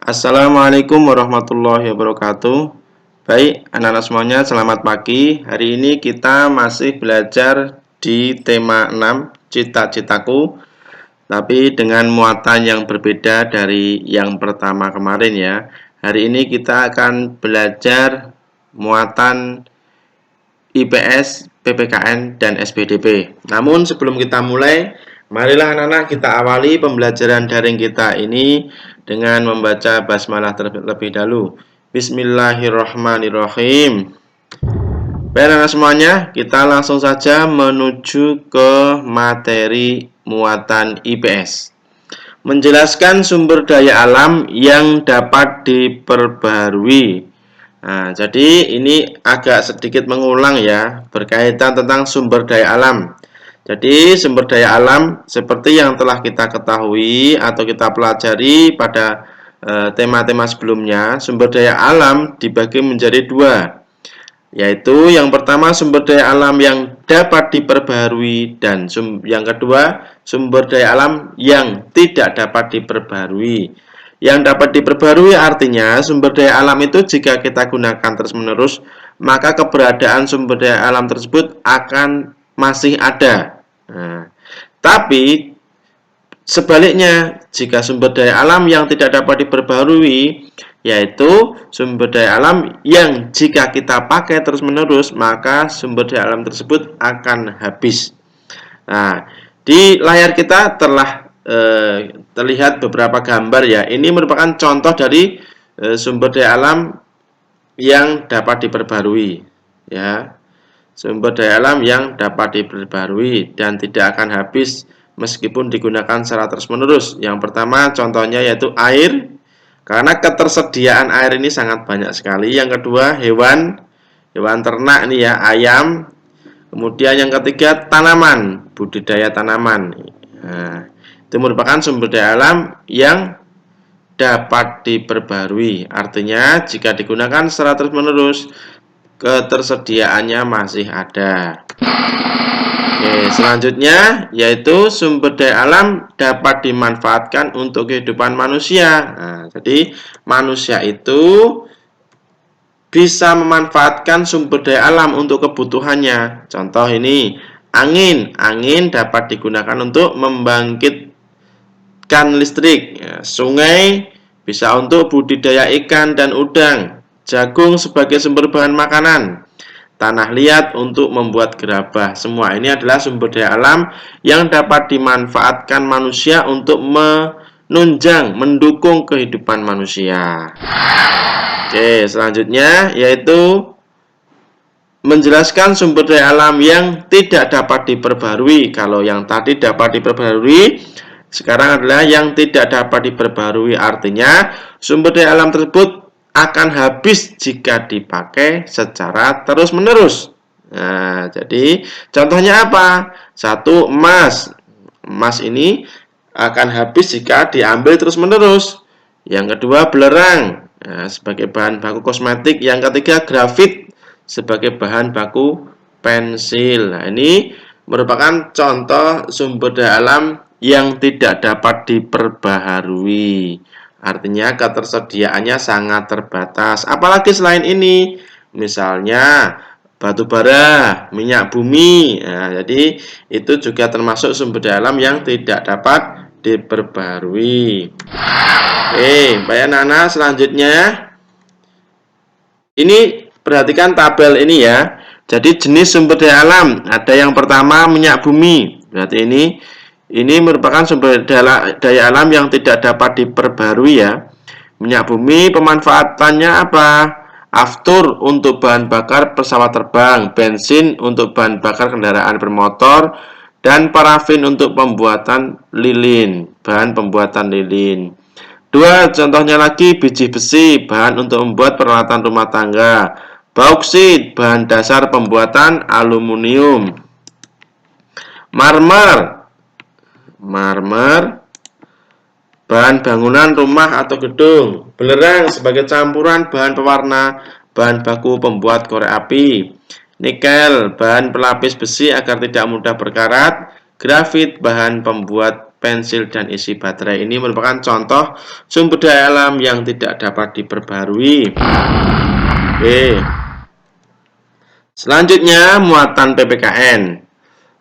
Assalamualaikum warahmatullahi wabarakatuh. Baik, anak-anak semuanya, selamat pagi. Hari ini kita masih belajar di tema 6, cita-citaku, tapi dengan muatan yang berbeda dari yang pertama kemarin ya. Hari ini kita akan belajar muatan IPS, PPKN, dan SPDP. Namun sebelum kita mulai, marilah anak-anak kita awali pembelajaran daring kita ini dengan membaca basmalah terlebih dahulu. Bismillahirrahmanirrahim. Baik anak-anak semuanya, kita langsung saja menuju ke materi muatan IPS. Menjelaskan sumber daya alam yang dapat diperbarui. Nah, jadi ini agak sedikit mengulang ya, berkaitan tentang sumber daya alam. Jadi sumber daya alam seperti yang telah kita ketahui atau kita pelajari pada tema-tema sebelumnya, sumber daya alam dibagi menjadi dua, yaitu yang pertama sumber daya alam yang dapat diperbarui dan yang kedua sumber daya alam yang tidak dapat diperbarui. Yang dapat diperbarui artinya sumber daya alam itu jika kita gunakan terus-menerus, maka keberadaan sumber daya alam tersebut akan masih ada. Nah, tapi sebaliknya, jika sumber daya alam yang tidak dapat diperbarui, yaitu sumber daya alam yang jika kita pakai terus-menerus, maka sumber daya alam tersebut akan habis. Nah, di layar kita telah terlihat beberapa gambar ya. Ini merupakan contoh dari sumber daya alam yang dapat diperbarui ya. Sumber daya alam yang dapat diperbarui dan tidak akan habis meskipun digunakan secara terus-menerus. Yang pertama contohnya yaitu air, karena ketersediaan air ini sangat banyak sekali. Yang kedua hewan ternak nih ya, ayam. Kemudian yang ketiga tanaman, budidaya tanaman. Nah, itu merupakan sumber daya alam yang dapat diperbarui. Artinya jika digunakan secara terus-menerus, ketersediaannya masih ada. Oke, selanjutnya yaitu sumber daya alam dapat dimanfaatkan untuk kehidupan manusia. Nah, jadi manusia itu bisa memanfaatkan sumber daya alam untuk kebutuhannya. Contoh ini, angin. Angin dapat digunakan untuk membangkitkan listrik. Sungai bisa untuk budidaya ikan dan udang. Jagung sebagai sumber bahan makanan. Tanah liat untuk membuat gerabah. Semua ini adalah sumber daya alam yang dapat dimanfaatkan manusia untuk menunjang, mendukung kehidupan manusia. Oke, selanjutnya yaitu menjelaskan sumber daya alam yang tidak dapat diperbarui. Kalau yang tadi dapat diperbarui, sekarang adalah yang tidak dapat diperbarui. Artinya sumber daya alam tersebut akan habis jika dipakai secara terus-menerus. Nah, jadi contohnya apa? Satu, emas. Emas ini akan habis jika diambil terus-menerus. Yang kedua, belerang sebagai bahan baku kosmetik. Yang ketiga, grafit sebagai bahan baku pensil. Nah, ini merupakan contoh sumber daya alam yang tidak dapat diperbaharui. Artinya ketersediaannya sangat terbatas. Apalagi selain ini, misalnya batu bara, minyak bumi. Nah, jadi itu juga termasuk sumber daya alam yang tidak dapat diperbaharui. Oke, baik anak-anak, selanjutnya ini perhatikan tabel ini ya. Jadi jenis sumber daya alam, ada yang pertama minyak bumi. Berarti ini merupakan sumber daya alam yang tidak dapat diperbarui ya. Minyak bumi pemanfaatannya apa? Aftur untuk bahan bakar pesawat terbang, bensin untuk bahan bakar kendaraan bermotor, dan parafin untuk pembuatan lilin, bahan pembuatan lilin. Dua, contohnya lagi biji besi, bahan untuk membuat peralatan rumah tangga. Bauksit, bahan dasar pembuatan aluminium. Marmer, bahan bangunan rumah atau gedung. Belerang sebagai campuran bahan pewarna, bahan baku pembuat korek api. Nikel, bahan pelapis besi agar tidak mudah berkarat. Grafit, bahan pembuat pensil, dan isi baterai. Ini merupakan contoh sumber daya alam yang tidak dapat diperbarui. Oke. Selanjutnya, muatan PPKN.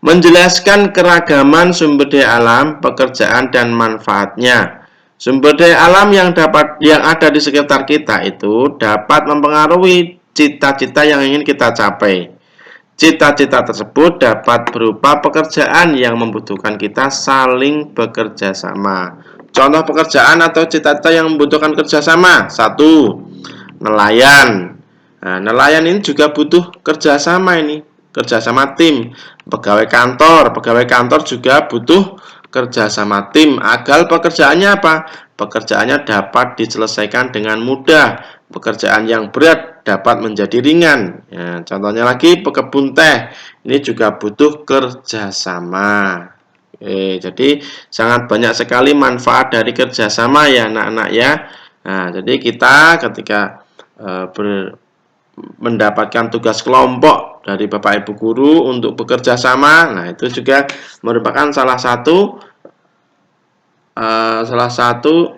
Menjelaskan keragaman sumber daya alam, pekerjaan, dan manfaatnya. Sumber daya alam yang ada di sekitar kita itu dapat mempengaruhi cita-cita yang ingin kita capai. Cita-cita tersebut dapat berupa pekerjaan yang membutuhkan kita saling bekerja sama. Contoh pekerjaan atau cita-cita yang membutuhkan kerjasama. 1. Nelayan. Nah, nelayan ini juga butuh kerjasama ini, kerjasama tim. Pegawai kantor juga butuh kerjasama tim agar pekerjaannya apa? Pekerjaannya dapat diselesaikan dengan mudah. Pekerjaan yang berat dapat menjadi ringan. Ya, contohnya lagi pekebun teh, ini juga butuh kerjasama. Jadi sangat banyak sekali manfaat dari kerjasama ya anak-anak ya. Nah, jadi kita ketika mendapatkan tugas kelompok dari Bapak Ibu guru untuk bekerja sama, nah itu juga merupakan salah satu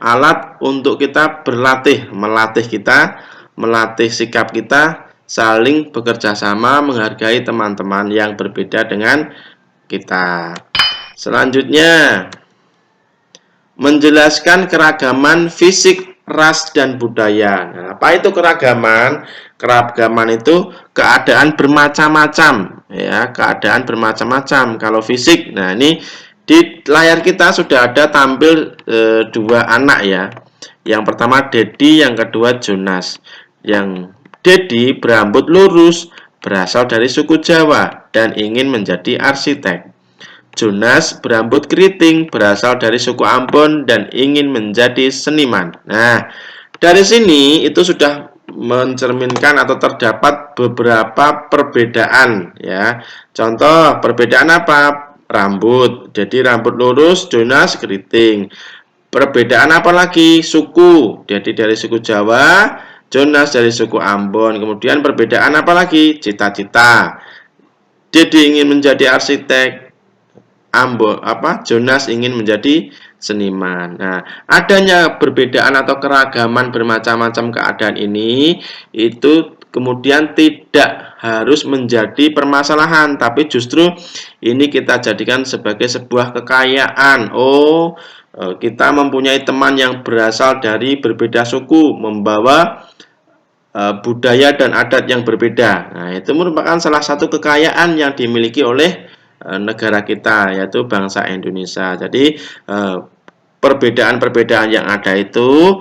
alat untuk kita melatih sikap kita saling bekerja sama, menghargai teman-teman yang berbeda dengan kita. Selanjutnya, menjelaskan keragaman fisik, ras, dan budaya. Nah, apa itu keragaman? Keragaman itu keadaan bermacam-macam, ya, keadaan bermacam-macam. Kalau fisik, nah ini di layar kita sudah ada tampil dua anak ya. Yang pertama Dedi, yang kedua Jonas. Yang Dedi berambut lurus, berasal dari suku Jawa dan ingin menjadi arsitek. Jonas berambut keriting, berasal dari suku Ambon dan ingin menjadi seniman. Nah, dari sini itu sudah mencerminkan atau terdapat beberapa perbedaan ya. Contoh perbedaan apa? Rambut. Jadi rambut lurus, Jonas keriting. Perbedaan apa lagi? Suku. Jadi dari suku Jawa, Jonas dari suku Ambon. Kemudian perbedaan apa lagi? Cita-cita. Dedi ingin menjadi arsitek, Jonas ingin menjadi seniman. Nah, adanya perbedaan atau keragaman bermacam-macam keadaan ini itu kemudian tidak harus menjadi permasalahan, tapi justru ini kita jadikan sebagai sebuah kekayaan. Kita mempunyai teman yang berasal dari berbeda suku, membawa budaya dan adat yang berbeda. Nah, itu merupakan salah satu kekayaan yang dimiliki oleh negara kita, yaitu bangsa Indonesia. Jadi perbedaan-perbedaan yang ada itu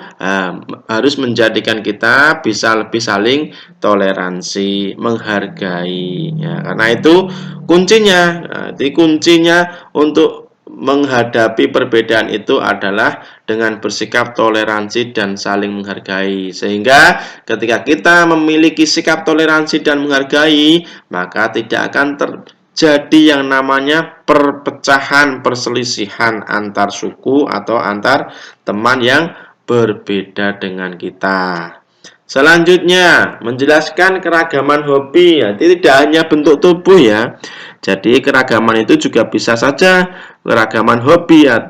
harus menjadikan kita bisa lebih saling toleransi, menghargai. Ya, karena itu kuncinya untuk menghadapi perbedaan itu adalah dengan bersikap toleransi dan saling menghargai. Sehingga ketika kita memiliki sikap toleransi dan menghargai, maka tidak akan terjadi yang namanya perpecahan, perselisihan antar suku atau antar teman yang berbeda dengan kita. Selanjutnya, menjelaskan keragaman hobi. Ya, tidak hanya bentuk tubuh ya. Jadi keragaman itu juga bisa saja keragaman hobi ya.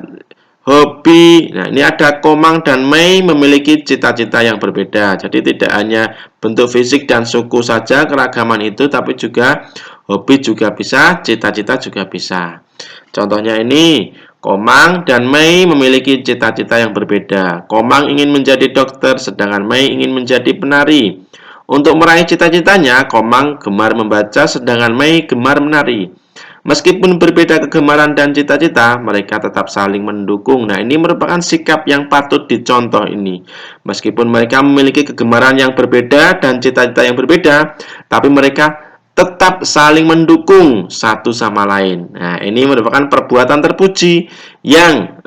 Nah ini ada Komang dan Mei memiliki cita-cita yang berbeda. Jadi tidak hanya bentuk fisik dan suku saja keragaman itu, tapi juga hobi juga bisa, cita-cita juga bisa. Contohnya ini, Komang dan Mei memiliki cita-cita yang berbeda. Komang ingin menjadi dokter, sedangkan Mei ingin menjadi penari. Untuk meraih cita-citanya, Komang gemar membaca, sedangkan Mei gemar menari. Meskipun berbeda kegemaran dan cita-cita, mereka tetap saling mendukung. Nah, ini merupakan sikap yang patut dicontoh ini. Meskipun mereka memiliki kegemaran yang berbeda dan cita-cita yang berbeda, tapi mereka tetap saling mendukung satu sama lain. Nah, ini merupakan perbuatan terpuji yang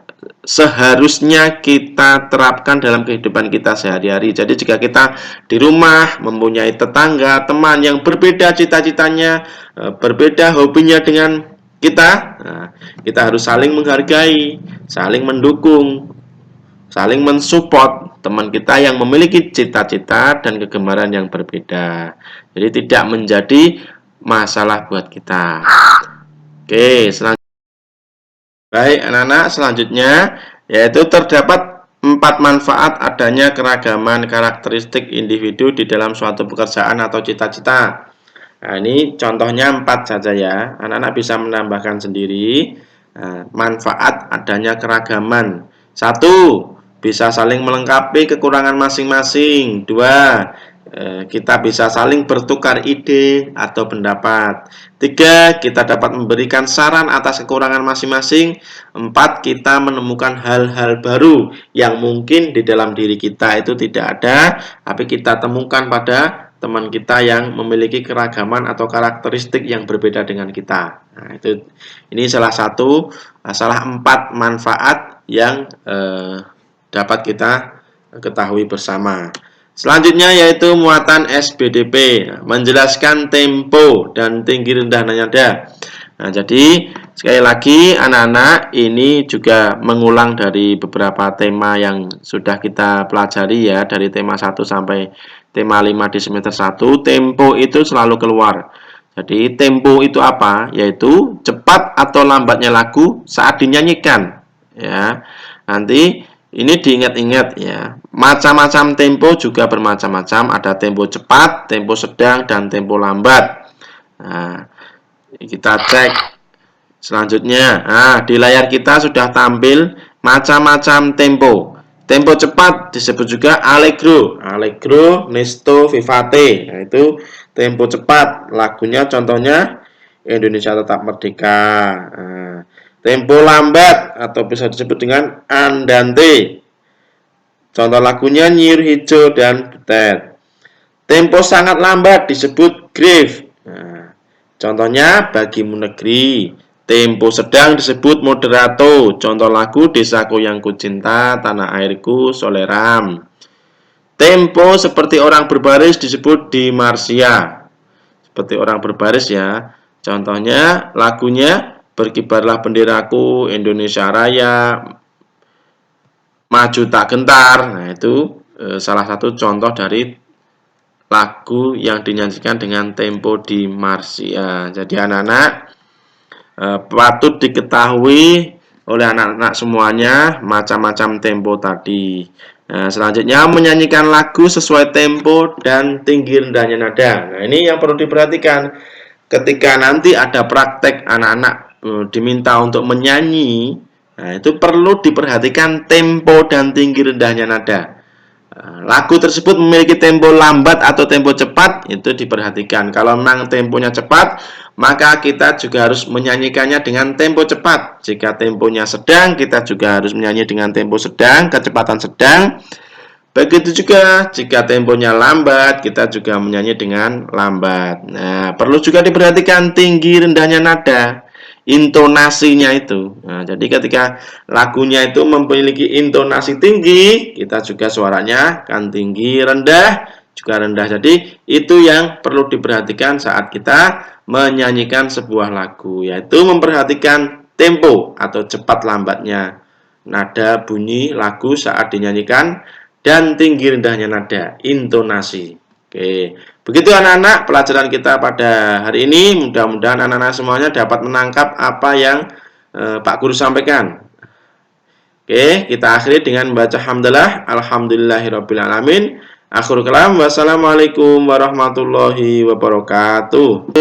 seharusnya kita terapkan dalam kehidupan kita sehari-hari. Jadi jika kita di rumah mempunyai tetangga, teman yang berbeda cita-citanya, berbeda hobinya dengan kita, kita harus saling menghargai, saling mendukung, saling mensupport teman kita yang memiliki cita-cita dan kegemaran yang berbeda. Jadi tidak menjadi masalah buat kita. Oke, selanjutnya. Baik, anak-anak, selanjutnya yaitu terdapat 4 manfaat adanya keragaman karakteristik individu di dalam suatu pekerjaan atau cita-cita. Nah, ini contohnya 4 saja ya. Anak-anak bisa menambahkan sendiri. Nah, manfaat adanya keragaman. 1. Bisa saling melengkapi kekurangan masing-masing. 2. Kita bisa saling bertukar ide atau pendapat. 3. Kita dapat memberikan saran atas kekurangan masing-masing. 4. Kita menemukan hal-hal baru yang mungkin di dalam diri kita itu tidak ada, tapi kita temukan pada teman kita yang memiliki keragaman atau karakteristik yang berbeda dengan kita. Nah, ini salah 4 manfaat yang dapat kita ketahui bersama. Selanjutnya yaitu muatan SBDP, menjelaskan tempo dan tinggi rendah nada. Nah, jadi sekali lagi anak-anak, ini juga mengulang dari beberapa tema yang sudah kita pelajari ya, dari tema 1 sampai tema 5 di semester 1. Tempo itu selalu keluar. Jadi tempo itu apa? Yaitu cepat atau lambatnya lagu saat dinyanyikan. Ya. Nanti ini diingat-ingat ya. Macam-macam tempo juga bermacam-macam. Ada tempo cepat, tempo sedang, dan tempo lambat. Nah, kita cek selanjutnya. Nah, di layar kita sudah tampil macam-macam tempo. Tempo cepat disebut juga allegro. Allegro, nesto, vivace. Nah, itu tempo cepat. Lagunya contohnya Indonesia Tetap Merdeka. Nah, tempo lambat atau bisa disebut dengan andante. Contoh lagunya Nyiur Hijau dan Butet. Tempo sangat lambat disebut grave. Nah, contohnya Bagimu Negeri. Tempo sedang disebut moderato. Contoh lagu Desaku Yang Kucinta, Tanah Airku, Soleram. Tempo seperti orang berbaris disebut di Marsia. Seperti orang berbaris ya. Contohnya lagunya Berkibarlah Benderaku, Indonesia Raya, Maju Tak Gentar. Nah, itu salah satu contoh dari lagu yang dinyanyikan dengan tempo di Marsia. Jadi anak-anak patut diketahui oleh anak-anak semuanya macam-macam tempo tadi. Nah, selanjutnya menyanyikan lagu sesuai tempo dan tinggi rendahnya nada. Nah, ini yang perlu diperhatikan. Ketika nanti ada praktek anak-anak diminta untuk menyanyi, nah, itu perlu diperhatikan tempo dan tinggi rendahnya nada. Lagu tersebut memiliki tempo lambat atau tempo cepat, itu diperhatikan. Kalau memang temponya cepat, maka kita juga harus menyanyikannya dengan tempo cepat. Jika temponya sedang, kita juga harus menyanyi dengan tempo sedang, kecepatan sedang. Begitu juga jika temponya lambat, kita juga menyanyi dengan lambat. Nah, perlu juga diperhatikan tinggi rendahnya nada, intonasinya itu. Nah, jadi ketika lagunya itu memiliki intonasi tinggi, kita juga suaranya kan tinggi, rendah, juga rendah. Jadi itu yang perlu diperhatikan saat kita menyanyikan sebuah lagu, yaitu memperhatikan tempo atau cepat lambatnya nada bunyi lagu saat dinyanyikan, dan tinggi rendahnya nada, intonasi. Oke, begitu anak-anak pelajaran kita pada hari ini. Mudah-mudahan anak-anak semuanya dapat menangkap apa yang Pak Guru sampaikan. Oke, kita akhiri dengan membaca hamdalah, alhamdulillahirobbilalamin. Akhirul kalam, wassalamualaikum warahmatullahi wabarakatuh.